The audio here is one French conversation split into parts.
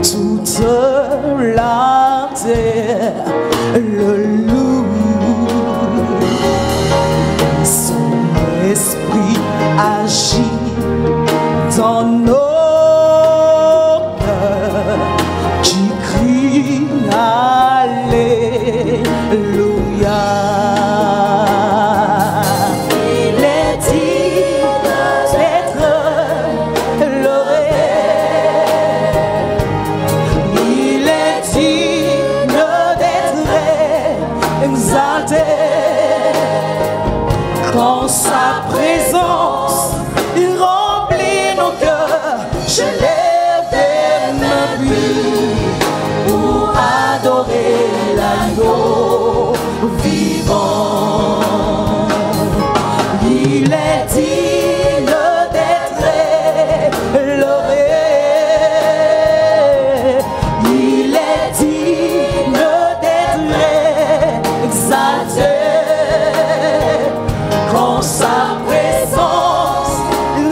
toute la terre le loue. Son esprit agit dans nos cœurs qui crient Alléluia. Il est digne d'être loué. Il est digne d'être exalté. Quand sa présence remplit nos cœurs, je lève ma vie pour adorer l'agneau vivant. Il est digne d'être loué. Il est digne d'être exalté. Quand sa présence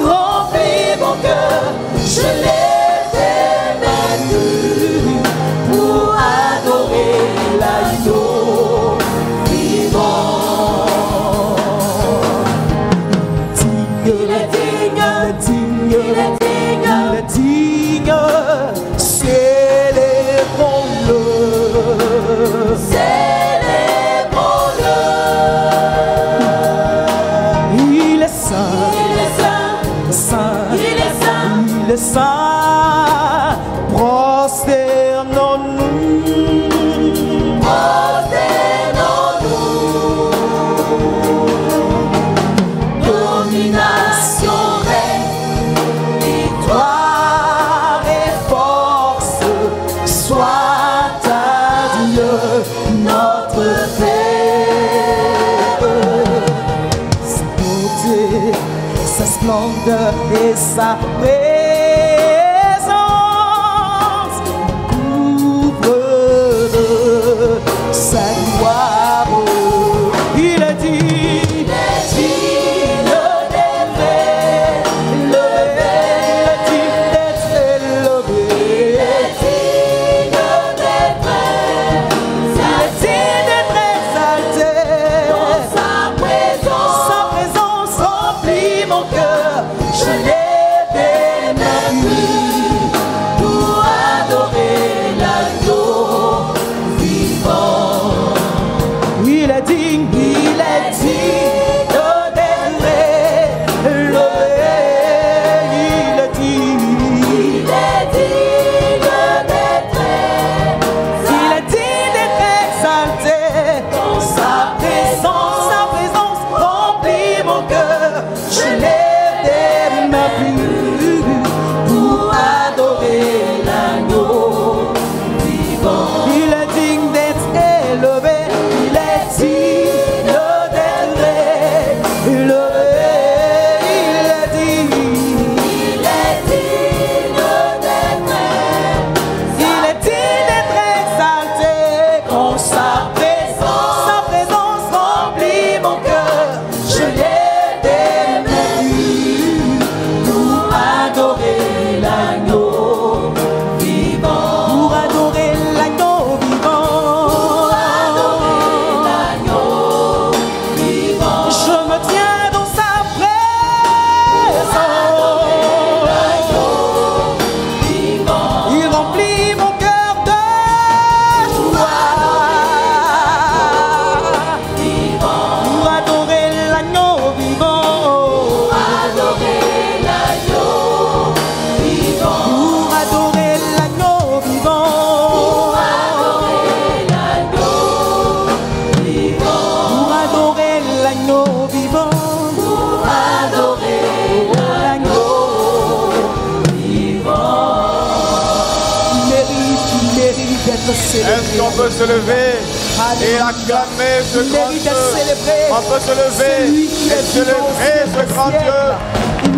remplit mon cœur, je lève ma nuit pour adorer l'agneau vivant. Il est digne, il est digne, célébrons-le. Il est saint, prosternons-nous. Domination, règne, victoire et force soit à Dieu notre Père. Sa beauté, sa splendeur et sa présence couvrent de sa gloire. Il est digne d'être élevé. Il est digne d'être exalté. Sa présence remplit mon cœur. Je lève ma vie pour adorer l'agneau vivant. Il est digne d'être loué. Il est digne d'être exalté. Sa présence remplit mon cœur. Je lève ma vie pour adorer l'agneau vivant. Il est digne d'être élevé. Il est digne d'être élevé. Il est digne d'être exalté. Quand sa présence remplit mon cœur, je lève ma vie pour adorer l'agneau vivant. Pour adorer l'agneau vivant. Je me tiens dans sa présence. Il remplit mon cœur de joie. Pour adorer l'agneau vivant. Pour adorer l'agneau vivant. Pour adorer l'agneau vivant. Pour adorer l'agneau vivant. Il mérite d'être célébré. Est-ce qu'on peut se lever et acclamer ce grand Dieu? On peut se lever et célébrer ce grand Dieu, ce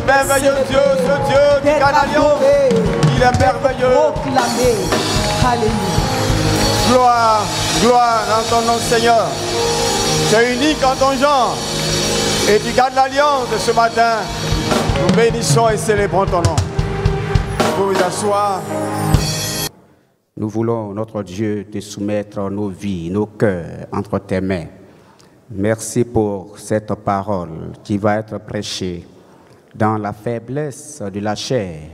merveilleux Dieu, ce Dieu du Canaan. Il est merveilleux. Gloire, gloire en ton nom, Seigneur. Tu es unique en ton genre et tu gardes l'alliance de ce matin. Nous bénissons et célébrons ton nom. Vous vous asseoir. nous voulons, notre Dieu, te soumettre nos vies, nos cœurs entre tes mains. Merci pour cette parole qui va être prêchée dans la faiblesse de la chair.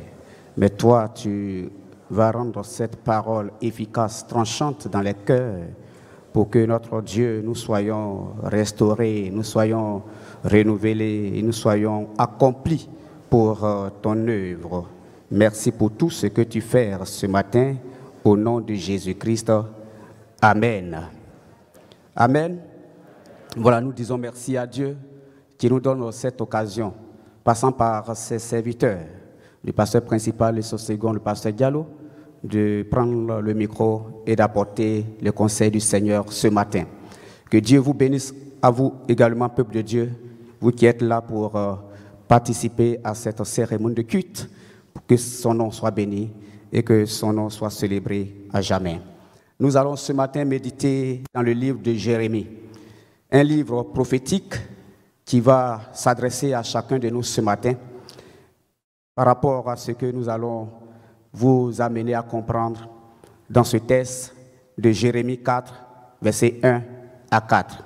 Mais toi, tu vas rendre cette parole efficace, tranchante dans les cœurs, pour que notre Dieu, nous soyons restaurés, nous soyons renouvelés et nous soyons accomplis pour ton œuvre. Merci pour tout ce que tu fais ce matin, au nom de Jésus-Christ. Amen. Amen. Voilà, nous disons merci à Dieu qui nous donne cette occasion, passant par ses serviteurs, le pasteur principal, le second, le pasteur Diallo, de prendre le micro et d'apporter le conseil du Seigneur ce matin. Que Dieu vous bénisse, à vous également, peuple de Dieu, vous qui êtes là pour participer à cette cérémonie de culte, pour que son nom soit béni et que son nom soit célébré à jamais. Nous allons ce matin méditer dans le livre de Jérémie, un livre prophétique qui va s'adresser à chacun de nous ce matin par rapport à ce que nous allons vous amener à comprendre dans ce texte de Jérémie 4, versets 1 à 4.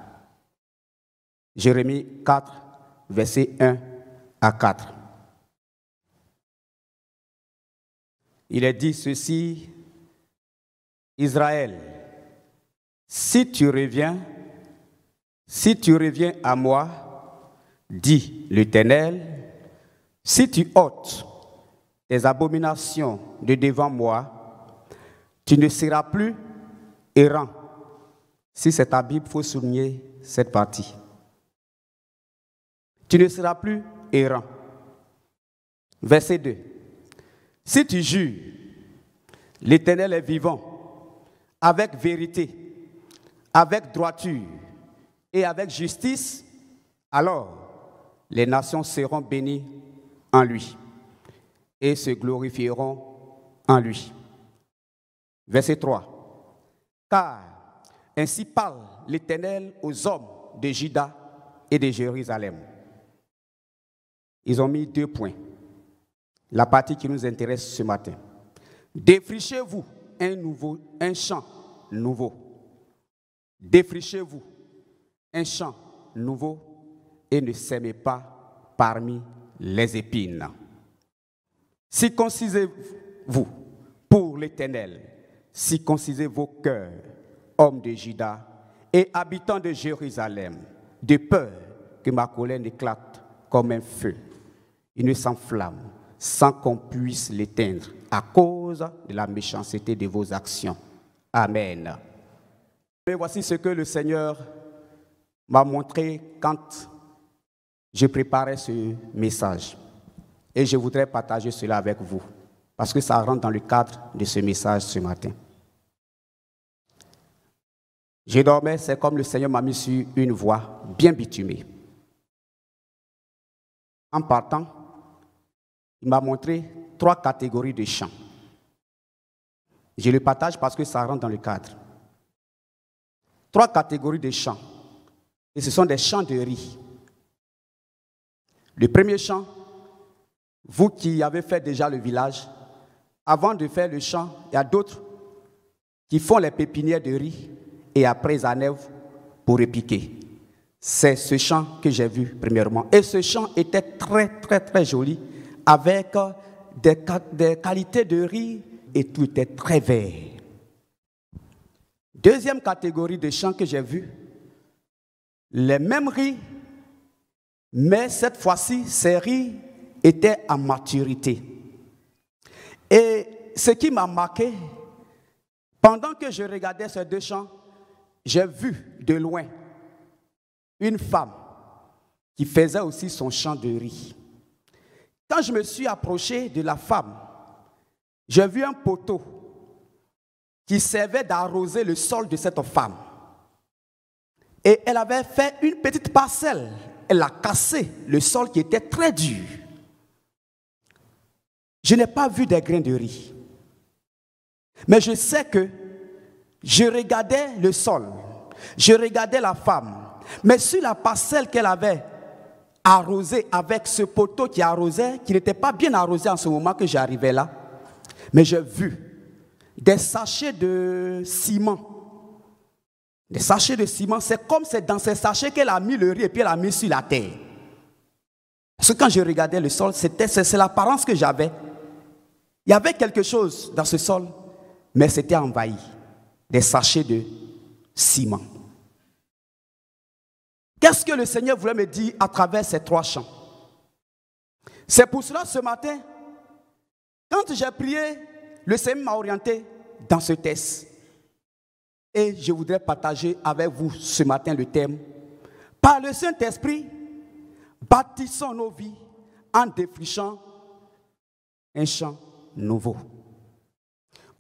Jérémie 4, versets 1 à 4. Il est dit ceci: Israël, si tu reviens à moi, dit l'Éternel, si tu ôtes tes abominations de devant moi, tu ne seras plus errant. Si c'est ta Bible, il faut souligner cette partie. Tu ne seras plus errant. Verset 2. Si tu jures, l'Éternel est vivant, avec vérité, avec droiture et avec justice, alors les nations seront bénies en lui et se glorifieront en lui. Verset 3. Car ainsi parle l'Éternel aux hommes de Juda et de Jérusalem. Ils ont mis 2 points. La partie qui nous intéresse ce matin. Défrichez-vous un champ nouveau. Défrichez-vous un champ nouveau et ne sèmez pas parmi les épines. Circoncisez-vous pour l'Éternel, circoncisez vos cœurs, hommes de Juda et habitants de Jérusalem, de peur que ma colère n'éclate comme un feu. Il ne s'enflamme sans qu'on puisse l'éteindre à cause de la méchanceté de vos actions. Amen. Et voici ce que le Seigneur m'a montré quand je préparais ce message. Et je voudrais partager cela avec vous, parce que ça rentre dans le cadre de ce message ce matin. Je dormais, c'est comme le Seigneur m'a mis sur une voie bien bitumée. En partant, il m'a montré 3 catégories de chants. Je le partage parce que ça rentre dans le cadre. 3 catégories de chants. Et ce sont des chants de riz. Le premier chant, vous qui avez fait déjà le village, avant de faire le chant, il y a d'autres qui font les pépinières de riz et après ils enlèvent pour repiquer. C'est ce chant que j'ai vu premièrement. Et ce chant était très, très, très joli, avec des qualités de riz et tout était très vert. Deuxième catégorie de chants que j'ai vu, les mêmes riz, mais cette fois-ci, ces riz étaient en maturité. Et ce qui m'a marqué, pendant que je regardais ces 2 chants, j'ai vu de loin une femme qui faisait aussi son champ de riz. Quand je me suis approché de la femme, j'ai vu un poteau qui servait d'arroser le sol de cette femme. Et elle avait fait une petite parcelle. Elle a cassé le sol qui était très dur. Je n'ai pas vu des grains de riz. Mais je sais que je regardais le sol, je regardais la femme. Mais sur la parcelle qu'elle avait arrosée avec ce poteau qui arrosait, qui n'était pas bien arrosé en ce moment que j'arrivais là, mais j'ai vu des sachets de ciment. Des sachets de ciment, c'est comme c'est dans ces sachets qu'elle a mis le riz et puis elle a mis sur la terre. Parce que quand je regardais le sol, c'est l'apparence que j'avais. Il y avait quelque chose dans ce sol, mais c'était envahi. Des sachets de ciment. Qu'est-ce que le Seigneur voulait me dire à travers ces 3 chants? C'est pour cela, ce matin, quand j'ai prié, le Seigneur m'a orienté dans ce texte. Et je voudrais partager avec vous ce matin le thème. Par le Saint-Esprit, bâtissons nos vies en défrichant un champ nouveau.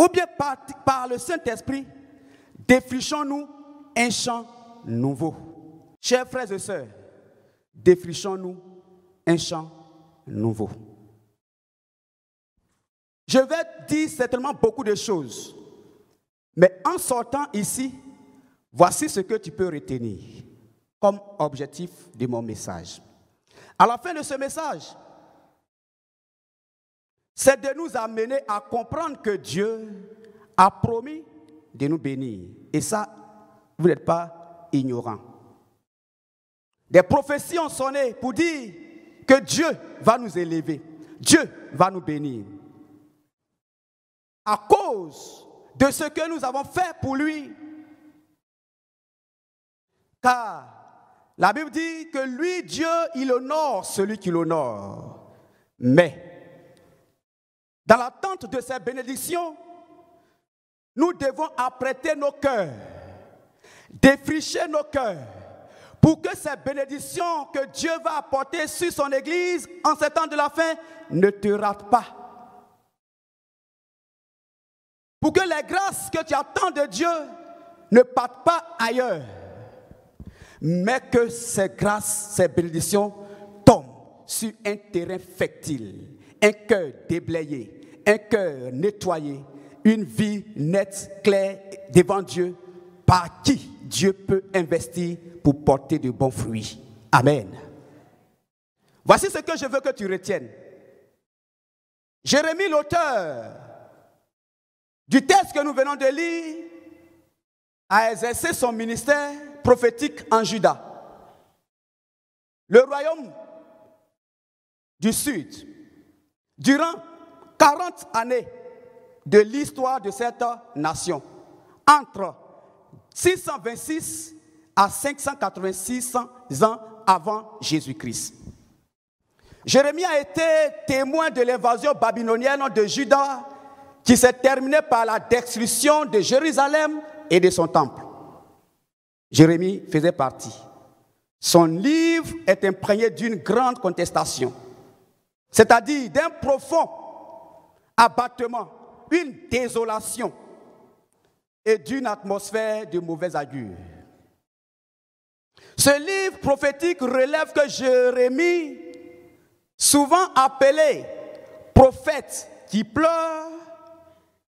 Ou bien par le Saint-Esprit, défrichons-nous un champ nouveau. Chers frères et sœurs, défrichons-nous un champ nouveau. Je vais dire certainement beaucoup de choses, mais en sortant ici, voici ce que tu peux retenir comme objectif de mon message. À la fin de ce message, c'est de nous amener à comprendre que Dieu a promis de nous bénir. Et ça, vous n'êtes pas ignorants. Des prophéties ont sonné pour dire que Dieu va nous élever. Dieu va nous bénir. À cause de ce que nous avons fait pour lui. Car la Bible dit que lui, Dieu, il honore celui qui l'honore. Mais, dans l'attente de ces bénédictions, nous devons apprêter nos cœurs, défricher nos cœurs, pour que ces bénédictions que Dieu va apporter sur son Église en ces temps de la fin ne te ratent pas. Pour que les grâces que tu attends de Dieu ne partent pas ailleurs, mais que ces grâces, ces bénédictions tombent sur un terrain fertile, un cœur déblayé, un cœur nettoyé, une vie nette, claire devant Dieu, par qui Dieu peut investir pour porter de bons fruits. Amen. Voici ce que je veux que tu retiennes. Jérémie, l'auteur du texte que nous venons de lire, a exercé son ministère prophétique en Juda. Le royaume du Sud, durant 40 années de l'histoire de cette nation, entre 626 à 586 ans avant Jésus-Christ. Jérémie a été témoin de l'invasion babylonienne de Juda qui s'est terminée par la destruction de Jérusalem et de son temple. Jérémie faisait partie. Son livre est imprégné d'une grande contestation, c'est-à-dire d'un profond abattement, une désolation et d'une atmosphère de mauvais augure. Ce livre prophétique relève que Jérémie, souvent appelé prophète qui pleure,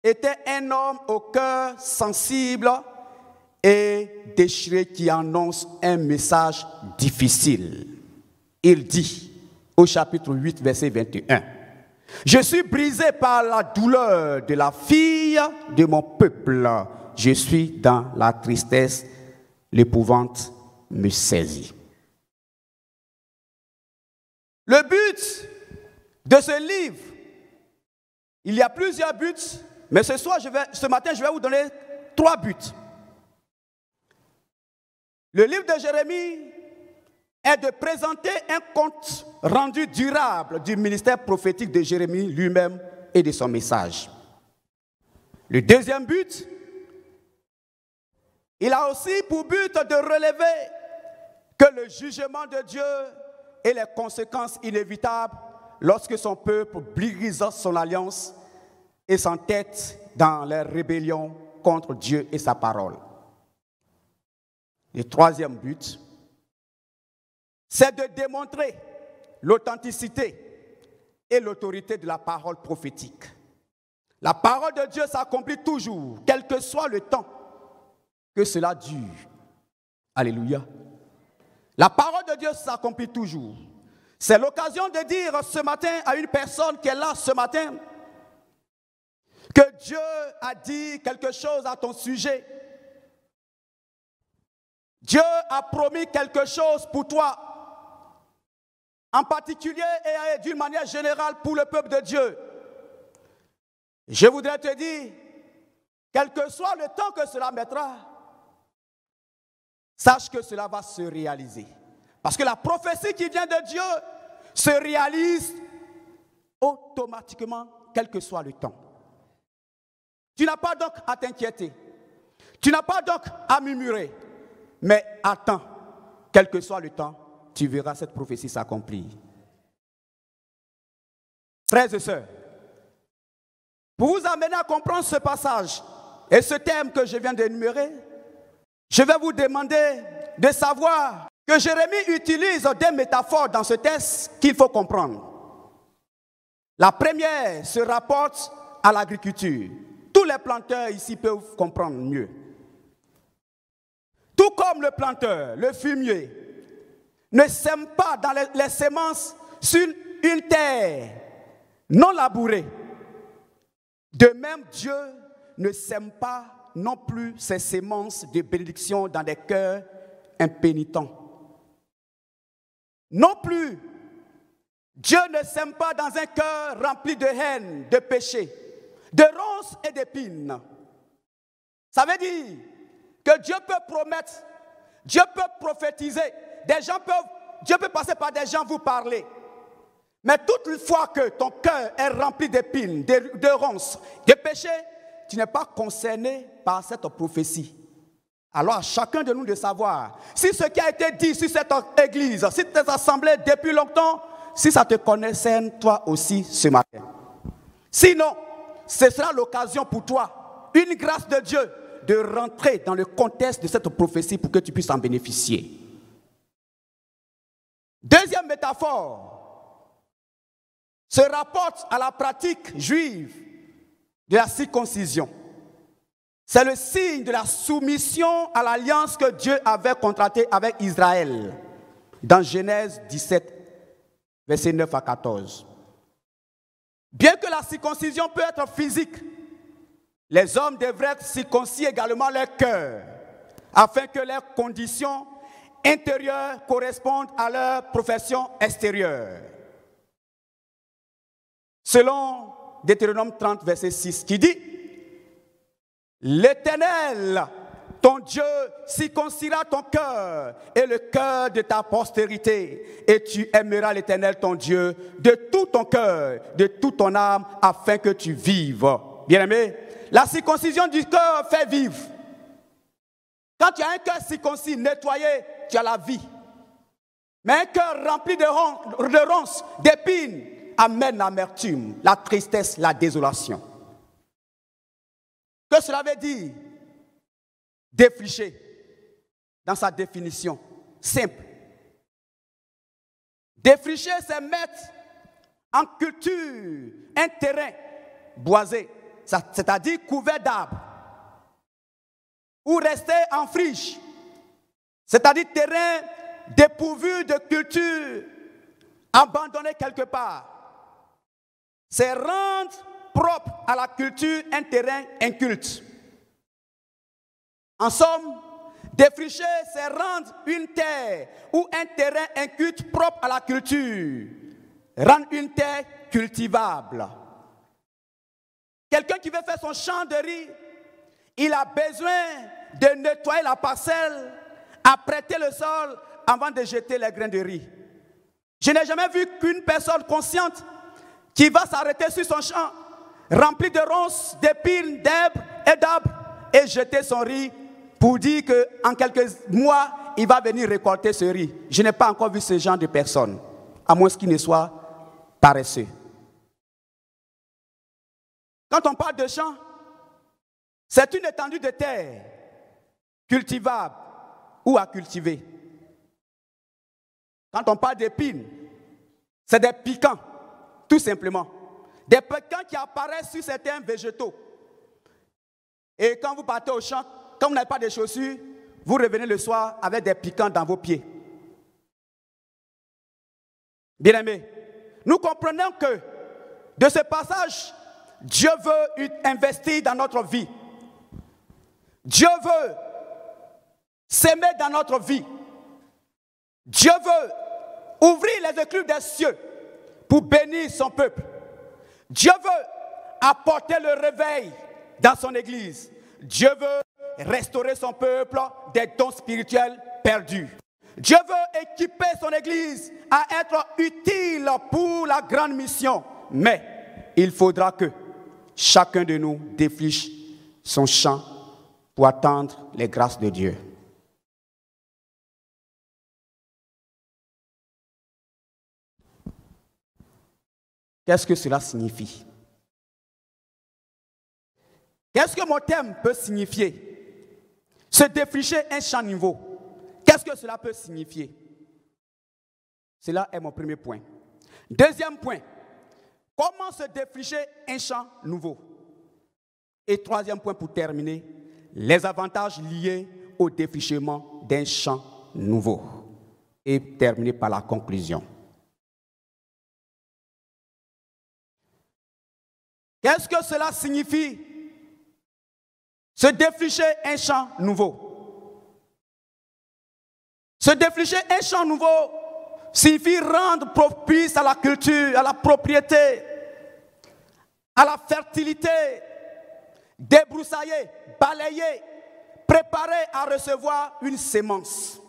était un homme au cœur sensible et déchiré qui annonce un message difficile. Il dit au chapitre 8, verset 21, « Je suis brisé par la douleur de la fille de mon peuple. Je suis dans la tristesse, l'épouvante me saisit. » Le but de ce livre, il y a plusieurs buts, mais ce matin, je vais vous donner 3 buts. Le livre de Jérémie est de présenter un compte rendu durable du ministère prophétique de Jérémie lui-même et de son message. Le deuxième but, il a aussi pour but de relever que le jugement de Dieu et les conséquences inévitables lorsque son peuple brise son alliance et s'entête dans les rébellions contre Dieu et sa parole. Le troisième but, c'est de démontrer l'authenticité et l'autorité de la parole prophétique. La parole de Dieu s'accomplit toujours, quel que soit le temps que cela dure. Alléluia. La parole de Dieu s'accomplit toujours. C'est l'occasion de dire ce matin à une personne qui est là ce matin que Dieu a dit quelque chose à ton sujet. Dieu a promis quelque chose pour toi, en particulier et d'une manière générale pour le peuple de Dieu. Je voudrais te dire, quel que soit le temps que cela mettra, sache que cela va se réaliser. Parce que la prophétie qui vient de Dieu se réalise automatiquement, quel que soit le temps. Tu n'as pas donc à t'inquiéter. Tu n'as pas donc à murmurer. Mais attends, quel que soit le temps, tu verras cette prophétie s'accomplir. Frères et sœurs, pour vous amener à comprendre ce passage et ce thème que je viens d'énumérer, je vais vous demander de savoir que Jérémie utilise des métaphores dans ce texte qu'il faut comprendre. La première se rapporte à l'agriculture. Tous les planteurs ici peuvent comprendre mieux. Tout comme le planteur, le fumier, ne sème pas dans les semences sur une terre non labourée. De même, Dieu ne sème pas non plus ses semences de bénédiction dans des cœurs impénitents. Non plus, Dieu ne sème pas dans un cœur rempli de haine, de péché, de ronces et d'épines. Ça veut dire que Dieu peut promettre, Dieu peut prophétiser, Dieu peut passer par des gens vous parler. Mais toute fois que ton cœur est rempli d'épines, de ronces, de péchés, tu n'es pas concerné par cette prophétie. Alors à chacun de nous de savoir si ce qui a été dit sur cette église, si cette assemblée depuis longtemps, si ça te concerne toi aussi ce matin. Sinon, ce sera l'occasion pour toi, une grâce de Dieu, de rentrer dans le contexte de cette prophétie pour que tu puisses en bénéficier. Deuxième métaphore se rapporte à la pratique juive de la circoncision. C'est le signe de la soumission à l'alliance que Dieu avait contractée avec Israël dans Genèse 17, versets 9 à 14. Bien que la circoncision peut être physique, les hommes devraient circoncire également leur cœur afin que leurs conditions intérieures correspondent à leur profession extérieure. Selon Deutéronome 30, verset 6, qui dit « L'Éternel, ton Dieu, circoncira ton cœur et le cœur de ta postérité, et tu aimeras l'Éternel, ton Dieu, de tout ton cœur, de toute ton âme, afin que tu vives. » Bien-aimé, la circoncision du cœur fait vivre. Quand tu as un cœur circoncis, nettoyé, tu as la vie. Mais un cœur rempli de ronces, d'épines, amène l'amertume, la tristesse, la désolation. Que cela veut dire? Défricher, dans sa définition simple. Défricher, c'est mettre en culture un terrain boisé, c'est-à-dire couvert d'arbres, ou rester en friche, c'est-à-dire terrain dépourvu de culture, abandonné quelque part. C'est rendre propre à la culture un terrain inculte. En somme, défricher, c'est rendre une terre ou un terrain inculte propre à la culture. Rendre une terre cultivable. Quelqu'un qui veut faire son champ de riz, il a besoin de nettoyer la parcelle, apprêter le sol avant de jeter les grains de riz. Je n'ai jamais vu qu'une personne consciente qui va s'arrêter sur son champ, rempli de ronces, d'épines, d'herbes et d'arbres, et jeter son riz pour dire qu'en quelques mois, il va venir récolter ce riz. Je n'ai pas encore vu ce genre de personne, à moins qu'il ne soit paresseux. Quand on parle de champ, c'est une étendue de terre cultivable ou à cultiver. Quand on parle d'épines, c'est des piquants, tout simplement. Des piquants qui apparaissent sur certains végétaux. Et quand vous partez au champ, quand vous n'avez pas de chaussures, vous revenez le soir avec des piquants dans vos pieds. Bien-aimés, nous comprenons que de ce passage, Dieu veut investir dans notre vie. Dieu veut s'aimer dans notre vie. Dieu veut ouvrir les écluses des cieux pour bénir son peuple. Dieu veut apporter le réveil dans son église. Dieu veut restaurer son peuple des dons spirituels perdus. Dieu veut équiper son église à être utile pour la grande mission. Mais il faudra que chacun de nous défriche son champ pour attendre les grâces de Dieu. Qu'est-ce que cela signifie? Qu'est-ce que mon thème peut signifier? Se défricher un champ nouveau. Qu'est-ce que cela peut signifier? Cela est mon premier point. Deuxième point, comment se défricher un champ nouveau? Et troisième point pour terminer, les avantages liés au défrichement d'un champ nouveau. Et terminer par la conclusion. Qu'est-ce que cela signifie? Se défricher un champ nouveau. Se défricher un champ nouveau signifie rendre propice à la culture, à la propriété, à la fertilité, débroussailler, balayer, préparer à recevoir une sémence.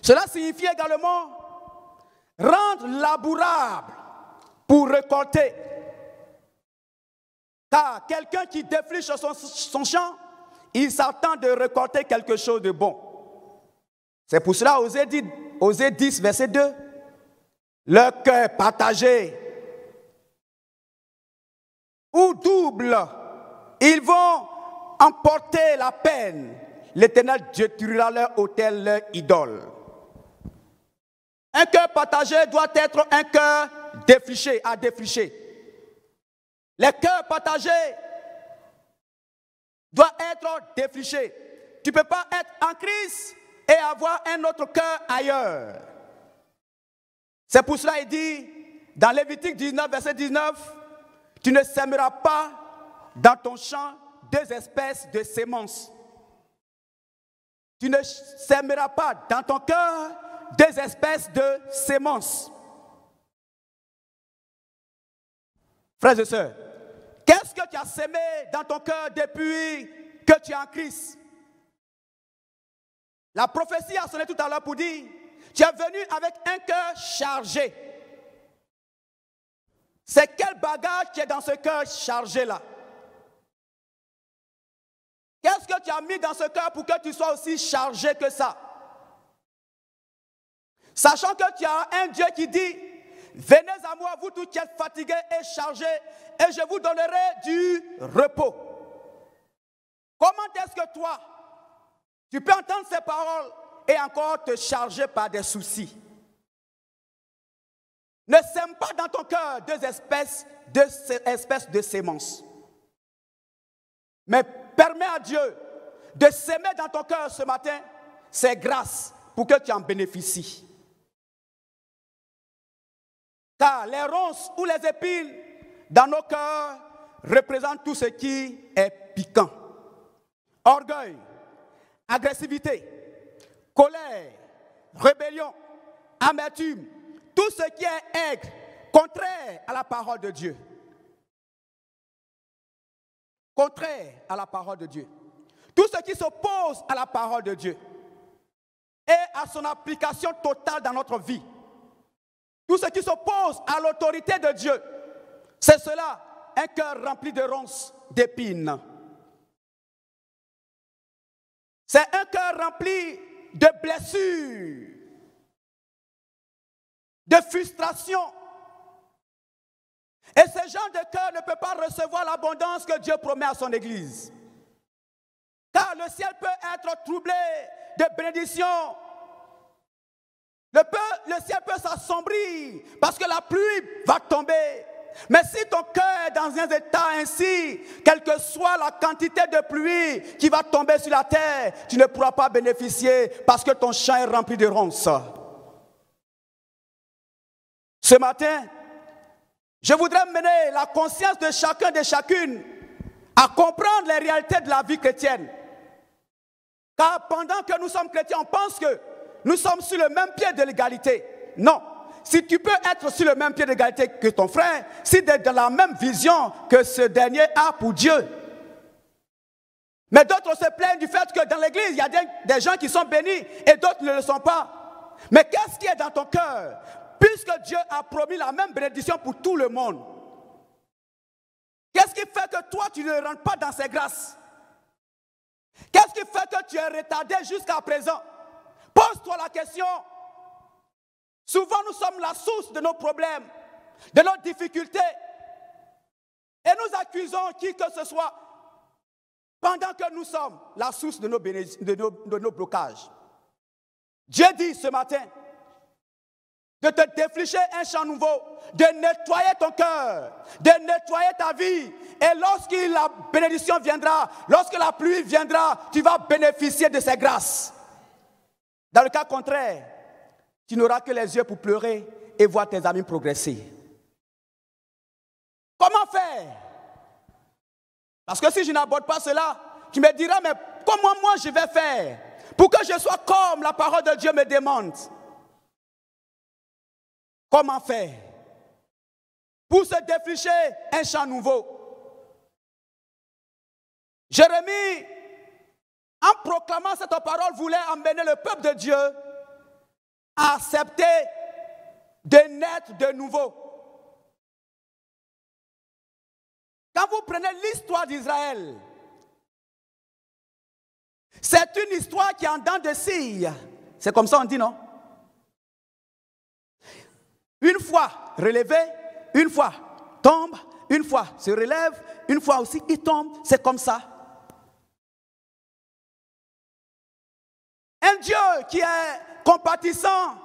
Cela signifie également rendre labourable pour récolter. Car quelqu'un qui défriche son champ, il s'attend de récolter quelque chose de bon. C'est pour cela, Osée 10, verset 2, le cœur partagé ou double, ils vont emporter la peine. L'Éternel détruira leur autel, leur idole. Un cœur partagé doit être un cœur défriché, à défricher. Les cœurs partagés doivent être défrichés. Tu ne peux pas être en Christ et avoir un autre cœur ailleurs. C'est pour cela qu'il dit, dans Lévitique 19, verset 19, tu ne sèmeras pas dans ton champ deux espèces de semences. Tu ne sèmeras pas dans ton cœur deux espèces de semences. Frères et sœurs, qu'est-ce que tu as sémé dans ton cœur depuis que tu es en Christ? La prophétie a sonné tout à l'heure pour dire, tu es venu avec un cœur chargé. C'est quel bagage qui est dans ce cœur chargé-là? Qu'est-ce que tu as mis dans ce cœur pour que tu sois aussi chargé que ça? Sachant que tu as un Dieu qui dit, venez à moi, vous tous qui êtes fatigués et chargés, et je vous donnerai du repos. Comment est-ce que toi, tu peux entendre ces paroles et encore te charger par des soucis? Ne sème pas dans ton cœur deux espèces de semences. Mais permets à Dieu de s'aimer dans ton cœur ce matin, c'est grâce pour que tu en bénéficies. Car les ronces ou les épines dans nos cœurs représentent tout ce qui est piquant. Orgueil, agressivité, colère, rébellion, amertume, tout ce qui est aigre, contraire à la parole de Dieu. Contraire à la parole de Dieu. Tout ce qui s'oppose à la parole de Dieu et à son application totale dans notre vie. Tout ce qui s'oppose à l'autorité de Dieu, c'est cela, un cœur rempli de ronces, d'épines. C'est un cœur rempli de blessures, de frustration. Et ce genre de cœur ne peut pas recevoir l'abondance que Dieu promet à son Église. Car le ciel peut être troublé de bénédictions. Le ciel peut s'assombrir parce que la pluie va tomber. Mais si ton cœur est dans un état ainsi, quelle que soit la quantité de pluie qui va tomber sur la terre, tu ne pourras pas bénéficier parce que ton champ est rempli de ronces. Ce matin, je voudrais mener la conscience de chacun et de chacune à comprendre les réalités de la vie chrétienne. Car pendant que nous sommes chrétiens, on pense que nous sommes sur le même pied de l'égalité. Non. Si tu peux être sur le même pied d'égalité que ton frère, si tu es dans la même vision que ce dernier a pour Dieu. Mais d'autres se plaignent du fait que dans l'église, il y a des gens qui sont bénis et d'autres ne le sont pas. Mais qu'est-ce qui est dans ton cœur? Puisque Dieu a promis la même bénédiction pour tout le monde. Qu'est-ce qui fait que toi, tu ne rentres pas dans ses grâces? Qu'est-ce qui fait que tu es retardé jusqu'à présent? Pose-toi la question. Souvent, nous sommes la source de nos problèmes, de nos difficultés. Et nous accusons qui que ce soit pendant que nous sommes la source de nos blocages. Dieu dit ce matin de te défricher un champ nouveau, de nettoyer ton cœur, de nettoyer ta vie. Et lorsque la bénédiction viendra, lorsque la pluie viendra, tu vas bénéficier de ses grâces. Dans le cas contraire, tu n'auras que les yeux pour pleurer et voir tes amis progresser. Comment faire? Parce que si je n'aborde pas cela, tu me diras, mais comment moi je vais faire pour que je sois comme la parole de Dieu me demande? Comment faire pour se défricher un champ nouveau? Jérémie, en proclamant cette parole, voulait amener le peuple de Dieu à accepter de naître de nouveau. Quand vous prenez l'histoire d'Israël, c'est une histoire qui est en dents de scie. C'est comme ça on dit, non? Une fois relevé, une fois tombe, une fois se relève, une fois aussi il tombe, c'est comme ça. Un Dieu qui est compatissant,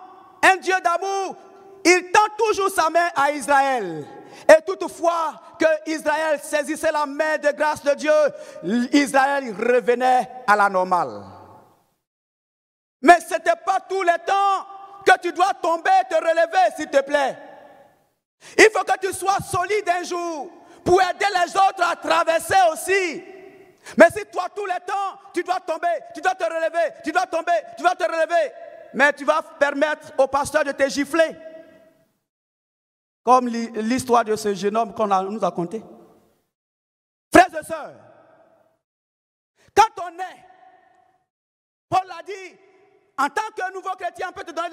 un Dieu d'amour, il tend toujours sa main à Israël. Et toutefois que Israël saisissait la main de grâce de Dieu, Israël revenait à la normale. Mais ce n'était pas tout le temps que tu dois tomber, te relever, s'il te plaît. Il faut que tu sois solide un jour pour aider les autres à traverser aussi. Mais si toi, tout le temps, tu dois tomber, tu dois te relever, tu dois tomber, tu dois te relever, mais tu vas permettre au pasteur de te gifler. Comme l'histoire de ce jeune homme qu'on nous a conté. Frères et sœurs, quand on est, Paul l'a dit, en tant que nouveau chrétien, on peut te donner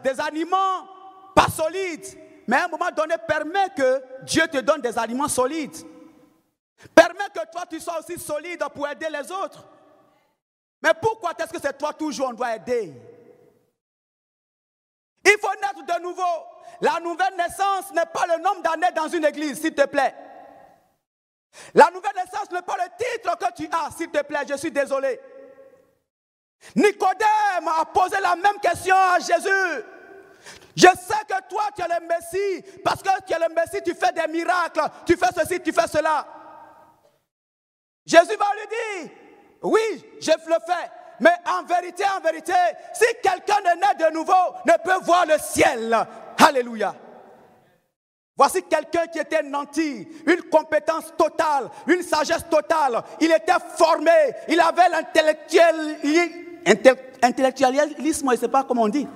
des aliments pas solides, mais à un moment donné, permet que Dieu te donne des aliments solides. Permet que toi, tu sois aussi solide pour aider les autres. Mais pourquoi est-ce que c'est toi toujours on doit aider? Il faut naître de nouveau. La nouvelle naissance n'est pas le nombre d'années dans une église, s'il te plaît. La nouvelle naissance n'est pas le titre que tu as, s'il te plaît, je suis désolé. Nicodème a posé la même question à Jésus. Je sais que toi, tu es le Messie, parce que tu es le Messie, tu fais des miracles, tu fais ceci, tu fais cela. Jésus va lui dire, oui, je le fais. Mais en vérité, si quelqu'un est né de nouveau, ne peut voir le ciel. Alléluia. Voici quelqu'un qui était nanti, une compétence totale, une sagesse totale. Il était formé, il avait l'intellectualisme, je ne sais pas comment on dit.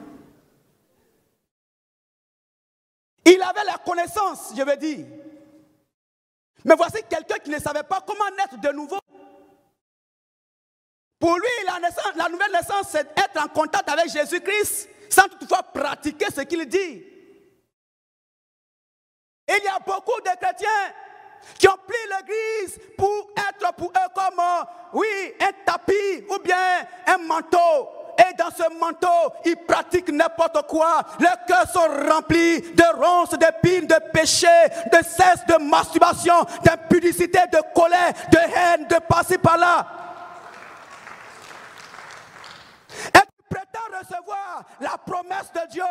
Il avait la connaissance, je veux dire. Mais voici quelqu'un qui ne savait pas comment naître de nouveau. Pour lui, la nouvelle naissance, c'est être en contact avec Jésus-Christ sans toutefois pratiquer ce qu'il dit. Et il y a beaucoup de chrétiens qui ont pris l'église pour être pour eux comme, un tapis ou bien un manteau. Et dans ce manteau, ils pratiquent n'importe quoi. Leurs cœurs sont remplis de ronces, d'épines, de péchés, de cesse, de masturbation, d'impudicité, de colère, de haine, de passer par là. Et tu prétends recevoir la promesse de Dieu.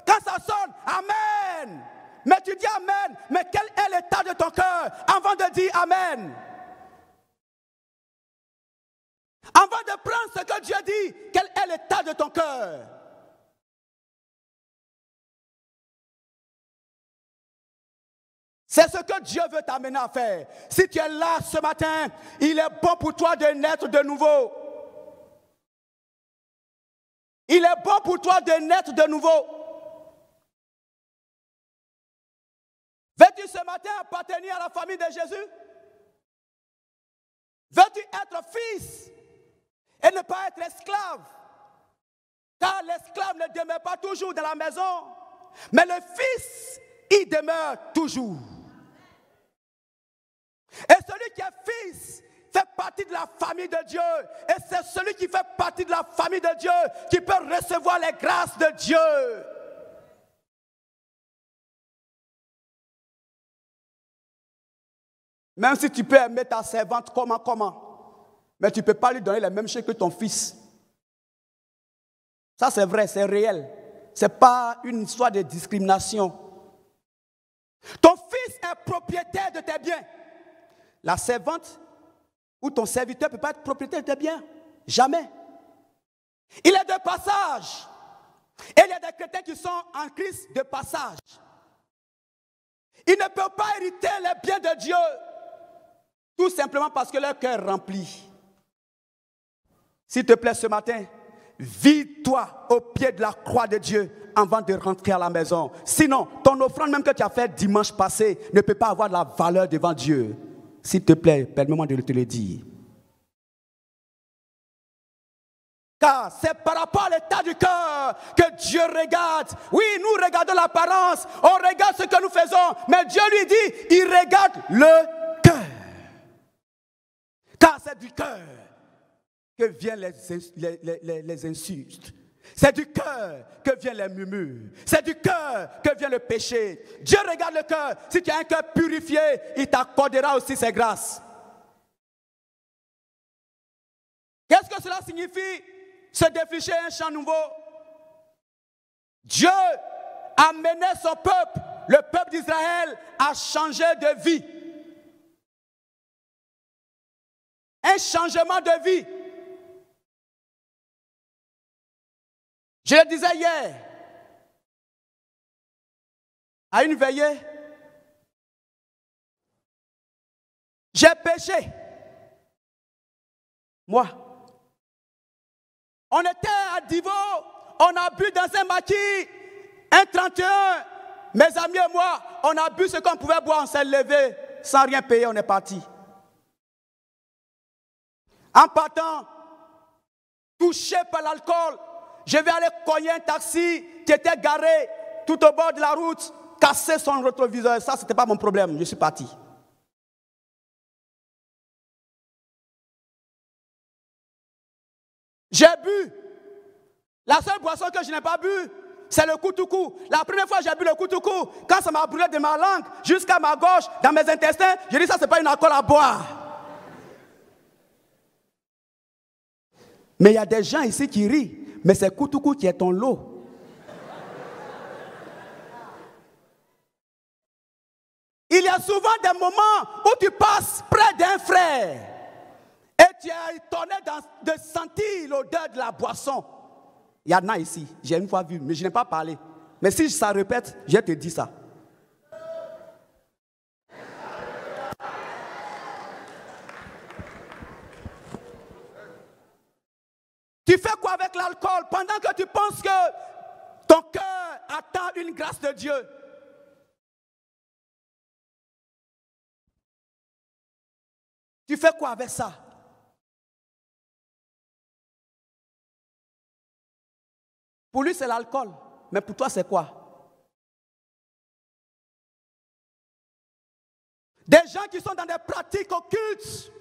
Quand ça sonne, Amen. Mais tu dis Amen. Mais quel est l'état de ton cœur avant de dire Amen? Avant de prendre ce que Dieu dit, quel est l'état de ton cœur? C'est ce que Dieu veut t'amener à faire. Si tu es là ce matin, il est bon pour toi de naître de nouveau. Il est bon pour toi de naître de nouveau. Veux-tu ce matin appartenir à la famille de Jésus? Veux-tu être fils et ne pas être esclave? Car l'esclave ne demeure pas toujours dans la maison, mais le fils, il demeure toujours. Et celui qui est fils fait partie de la famille de Dieu. Et c'est celui qui fait partie de la famille de Dieu qui peut recevoir les grâces de Dieu. Même si tu peux aimer ta servante comment, mais tu ne peux pas lui donner les mêmes choses que ton fils. Ça c'est vrai, c'est réel. Ce n'est pas une histoire de discrimination. Ton fils est propriétaire de tes biens. La servante ou ton serviteur ne peut pas être propriétaire de tes biens. Jamais. Il est de passage. Et il y a des chrétiens qui sont en Christ de passage. Ils ne peuvent pas hériter les biens de Dieu. Tout simplement parce que leur cœur est rempli. S'il te plaît ce matin, vide-toi au pied de la croix de Dieu avant de rentrer à la maison. Sinon, ton offrande même que tu as faite dimanche passé ne peut pas avoir de la valeur devant Dieu. S'il te plaît, permets-moi de te le dire. Car c'est par rapport à l'état du cœur que Dieu regarde. Oui, nous regardons l'apparence, on regarde ce que nous faisons, mais Dieu lui dit, il regarde le cœur. Car c'est du cœur que viennent les insultes. C'est du cœur que viennent les murmures. C'est du cœur que vient le péché. Dieu regarde le cœur. Si tu as un cœur purifié, il t'accordera aussi ses grâces. Qu'est-ce que cela signifie? Se défricher un champ nouveau. Dieu a mené son peuple, le peuple d'Israël, à changer de vie. Un changement de vie. Je le disais hier, à une veillée, j'ai péché. Moi. On était à Divo, on a bu dans un maquis, un 31. Mes amis et moi, on a bu ce qu'on pouvait boire, on s'est levé, sans rien payer, on est parti. En partant, touché par l'alcool, je vais aller cogner un taxi qui était garé tout au bord de la route, casser son rétroviseur. Ça, ce n'était pas mon problème, je suis parti. J'ai bu. La seule boisson que je n'ai pas bu, c'est le koutoukou. La première fois que j'ai bu le koutoukou, quand ça m'a brûlé de ma langue jusqu'à ma gorge, dans mes intestins, j'ai dit ça, ce n'est pas une alcool à boire. Mais il y a des gens ici qui rient, mais c'est koutoukou qui est ton lot. Il y a souvent des moments où tu passes près d'un frère. Et tu es étonné de sentir l'odeur de la boisson. Il y en a ici, j'ai une fois vu, mais je n'ai pas parlé. Mais si ça répète, je te dis ça. Tu fais quoi avec l'alcool pendant que tu penses que ton cœur attend une grâce de Dieu? Tu fais quoi avec ça? Pour lui, c'est l'alcool. Mais pour toi, c'est quoi? Des gens qui sont dans des pratiques occultes.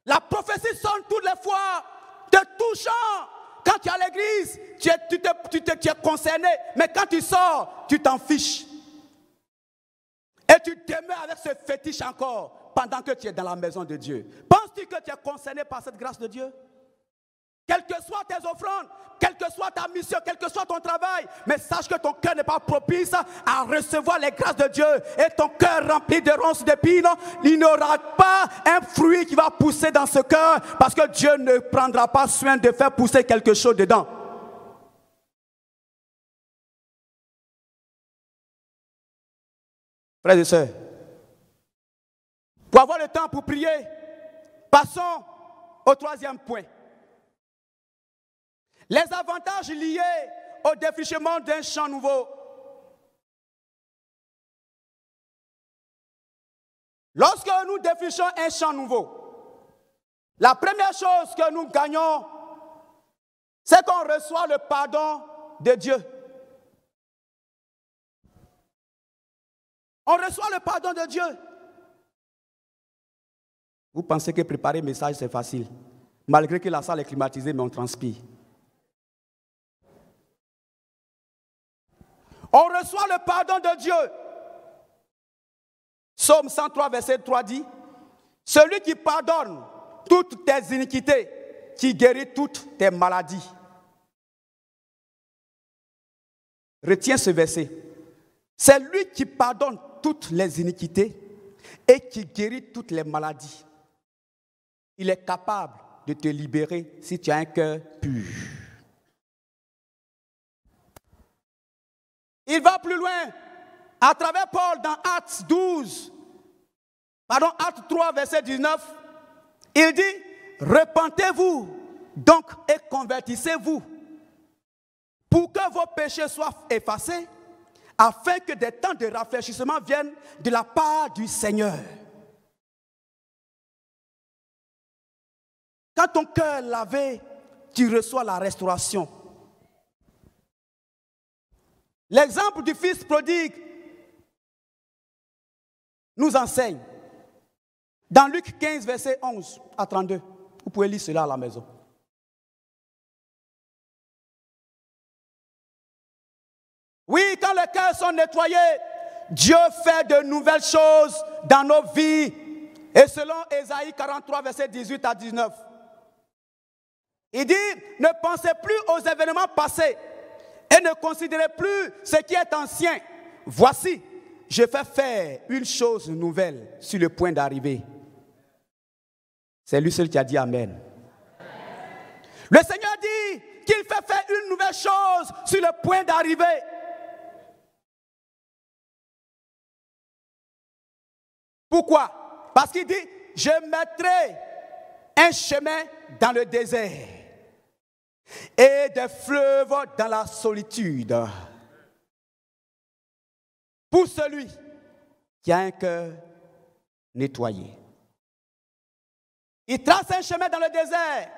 La prophétie sonne toutes les fois, te touchant. Quand tu es à l'église, tu es concerné. Mais quand tu sors, tu t'en fiches. Et tu demeures avec ce fétiche encore pendant que tu es dans la maison de Dieu. Penses-tu que tu es concerné par cette grâce de Dieu? Quelles que soient tes offrandes, quelle que soit ta mission, quel que soit ton travail, mais sache que ton cœur n'est pas propice à recevoir les grâces de Dieu. Et ton cœur rempli de ronces d'épines, il n'aura pas un fruit qui va pousser dans ce cœur parce que Dieu ne prendra pas soin de faire pousser quelque chose dedans. Frères et sœurs, pour avoir le temps pour prier, passons au troisième point. Les avantages liés au défrichement d'un champ nouveau. Lorsque nous défrichons un champ nouveau, la première chose que nous gagnons, c'est qu'on reçoit le pardon de Dieu. On reçoit le pardon de Dieu. Vous pensez que préparer un message, c'est facile, malgré que la salle est climatisée, mais on transpire. On reçoit le pardon de Dieu. Psaume 103, verset 3 dit, « Celui qui pardonne toutes tes iniquités, qui guérit toutes tes maladies. » Retiens ce verset. C'est lui qui pardonne toutes les iniquités et qui guérit toutes les maladies. Il est capable de te libérer si tu as un cœur pur. Il va plus loin. À travers Paul dans Actes 3, verset 19, il dit, « Repentez-vous donc et convertissez-vous pour que vos péchés soient effacés, afin que des temps de rafraîchissement viennent de la part du Seigneur. » Quand ton cœur est lavé, tu reçois la restauration. L'exemple du fils prodigue nous enseigne. Dans Luc 15, verset 11 à 32, vous pouvez lire cela à la maison. Oui, quand les cœurs sont nettoyés, Dieu fait de nouvelles choses dans nos vies. Et selon Ésaïe 43, verset 18 à 19, il dit, ne pensez plus aux événements passés et ne considérez plus ce qui est ancien. Voici, je fais faire une chose nouvelle sur le point d'arriver. C'est lui seul qui a dit Amen. Le Seigneur dit qu'il fait faire une nouvelle chose sur le point d'arriver. Pourquoi? Parce qu'il dit, je mettrai un chemin dans le désert et des fleuves dans la solitude. Pour celui qui a un cœur nettoyé. Il trace un chemin dans le désert.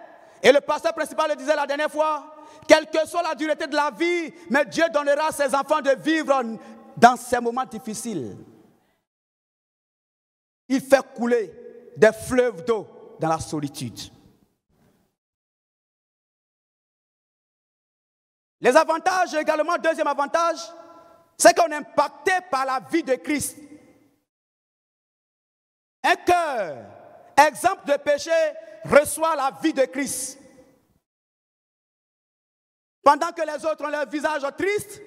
Et le pasteur principal le disait la dernière fois, quelle que soit la dureté de la vie, mais Dieu donnera à ses enfants de vivre dans ces moments difficiles. Il fait couler des fleuves d'eau dans la solitude. Les avantages également, deuxième avantage, c'est qu'on est impacté par la vie de Christ. Un cœur, exemple de péché, reçoit la vie de Christ. Pendant que les autres ont leur visage triste,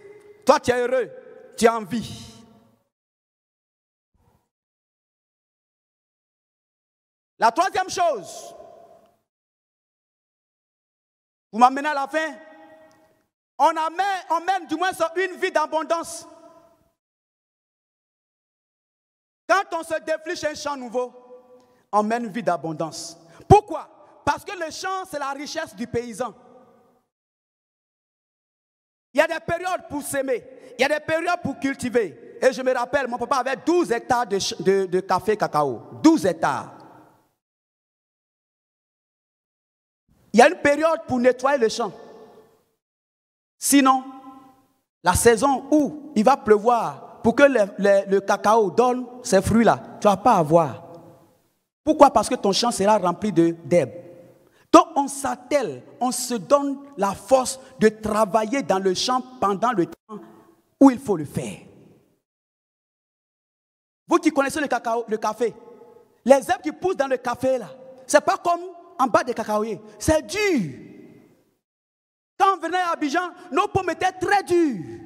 toi tu es heureux, tu es en vie. La troisième chose, vous m'amenez à la fin, on mène du moins une vie d'abondance. Quand on se défriche un champ nouveau, on mène une vie d'abondance. Pourquoi? Parce que le champ, c'est la richesse du paysan. Il y a des périodes pour s'aimer, il y a des périodes pour cultiver. Et je me rappelle, mon papa avait 12 hectares de café cacao. 12 hectares. Il y a une période pour nettoyer le champ. Sinon, la saison où il va pleuvoir pour que le cacao donne ces fruits-là, tu ne vas pas avoir. Pourquoi? Parce que ton champ sera rempli d'herbe. Donc on s'attelle, on se donne la force de travailler dans le champ pendant le temps où il faut le faire. Vous qui connaissez le café, les herbes qui poussent dans le café, là, ce n'est pas comme en bas des cacaoyers, c'est dur. Quand on venait à Abidjan, nos pommes étaient très dures.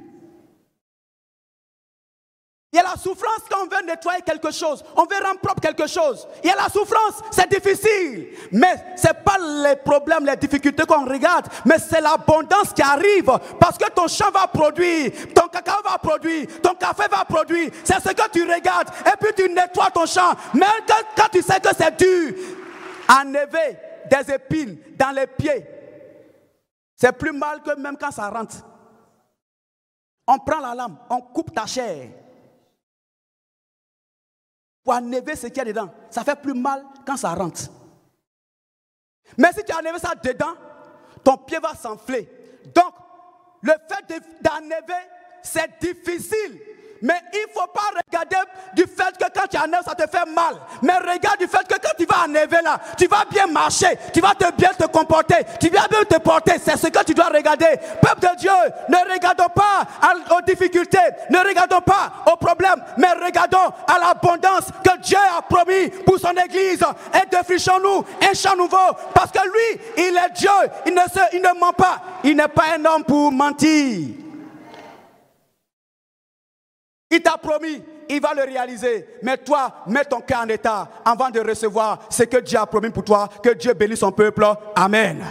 Il y a la souffrance quand on veut nettoyer quelque chose, on veut rendre propre quelque chose. Il y a la souffrance, c'est difficile. Mais ce n'est pas les problèmes, les difficultés qu'on regarde, mais c'est l'abondance qui arrive. Parce que ton champ va produire, ton cacao va produire, ton café va produire. C'est ce que tu regardes. Et puis tu nettoies ton champ. Même quand tu sais que c'est dur, enlever des épines dans les pieds, c'est plus mal que même quand ça rentre. On prend la lame, on coupe ta chair pour enlever ce qu'il y a dedans. Ça fait plus mal quand ça rentre. Mais si tu as enlevé ça dedans, ton pied va s'enfler. Donc, le fait d'enlever, c'est difficile. Mais il ne faut pas regarder du fait que quand tu enlèves, ça te fait mal. Mais regarde du fait que quand tu vas enlever là, tu vas bien marcher, tu vas bien te comporter, tu vas bien te porter. C'est ce que tu dois regarder. Peuple de Dieu, ne regardons pas aux difficultés, ne regardons pas aux problèmes, mais regardons à l'abondance que Dieu a promis pour son Église. Et défrichons-nous un champ nouveau. Parce que lui, il est Dieu, il ne ment pas. Il n'est pas un homme pour mentir. Il t'a promis, il va le réaliser. Mais toi, mets ton cœur en état avant de recevoir ce que Dieu a promis pour toi. Que Dieu bénisse son peuple. Amen.